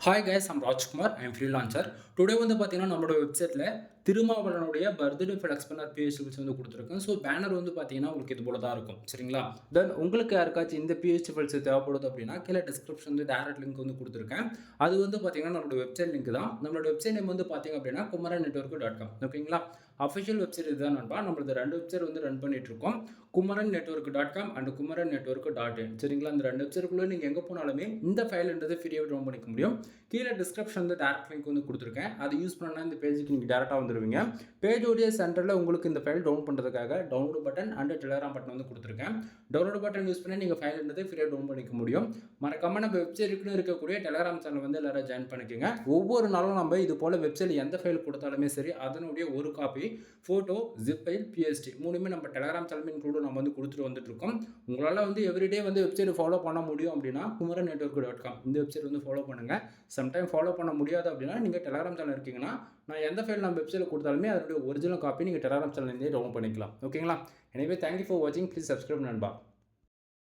Hi guys, I'm Rajkumar. I'm freelancer. Today வந்து பார்த்தீங்கன்னா, நம்மளோட வெப்சைட்டில் திருமாவளவனுடைய பர்த்டே ஃப்ளெக்ஸ் பண்ண பிஹெச்டிஎல்ஸ் வந்து கொடுத்துருக்கேன். ஸோ பேனர் வந்து பார்த்தீங்கன்னா, உங்களுக்கு இது போல தான் இருக்கும். சரிங்களா? தென் உங்களுக்கு யாருக்காச்சும் இந்த பிஹெச்டிஎல்ஸ் தேவைப்படுது அப்படின்னா, கீழே டிஸ்கிரிப்ஷன் வந்து டேரக்ட் லிங்க் வந்து கொடுத்துருக்கேன். அது வந்து பார்த்தீங்கன்னா, நம்மளோட வெப்சைட் லிங்க் தான். நம்மளோட வெப்சைட் நேம் வந்து பார்த்தீங்க அப்படின்னா, kumaran-network.com. ஓகேங்களா? அஃபிஷியல் வெப்சைட் இதுதான் நண்பா. நம்மளது 2 வெப்சைட் வந்து ரன் பண்ணிட்டு இருக்கோம். kumaran-network.com and kumaran-network.in. சரிங்களா? இந்த 2 வெப்சைட்டுக்குள்ளே நீங்கள் எங்கே போனாலுமே இந்த ஃபைல்ன்றது ஃப்ரீயாக டவுன் பண்ணிக்க முடியும். கீழே டிஸ்கிரிப்ஷன் வந்து டேரக்ட் லிங்க் வந்து கொடுத்துருக்கேன். அதை யூஸ் பண்ணால் இந்த பேஜுக்கு நீங்கள் டேரெக்டாக வந்துடுவீங்க. பேஜோடைய சென்டரில் உங்களுக்கு இந்த ஃபைல் டவுன் பண்ணுறதுக்காக download button and Telegram button வந்து கொடுத்துருக்கேன். டவுன்லோட் பட்டன் யூஸ் பண்ணி நீங்கள் ஃபைல்ன்றது ஃப்ரீயாக டவுன் பண்ணிக்க முடியும். மறக்காம நம்ம வெப்சைட்டுக்குன்னு இருக்கக்கூடிய டெலகிராம் சேனல் வந்து எல்லாரும் ஜாயின் பண்ணிக்கோங்க. ஒவ்வொரு நாளும் நம்ம இது போல் வெப்சைட் எந்த ஃபைல் கொடுத்தாலுமே சரி, அதனுடைய ஒரு copy photo, zip file, PSD மூணுமே நம்ம டெலகிராம் சேனல் இன்க்ளூட் நம்ம வந்து கொடுத்துட்டு வந்துட்டு இருக்கோம். உங்களால் வந்து எவ்ரிடே வந்து வெப்சைட் ஃபாலோ பண்ண முடியும் அப்படின்னா kumaran-network.com இந்த வெப்சைட் வந்து ஃபாலோ பண்ணுங்கள். சம்டைம் ஃபாலோ பண்ண முடியாது அப்படின்னா நீங்கள் டெலகிராம் சேனல் இருக்கீங்கன்னா, நான் எந்த ஃபைல் நம்ம வெப்சைட்டில் கொடுத்தாலுமே அதனுடைய ஒரிஜினல் காப்பி நீங்கள் டெலகிராம் சேனல்லேருந்தே டவுன் பண்ணிக்கலாம். ஓகேங்களா? எனவே தேங்க்யூ ஃபார் வாட்சிங். ப்ளீஸ் சப்ஸ்கிரைப் நண்பா.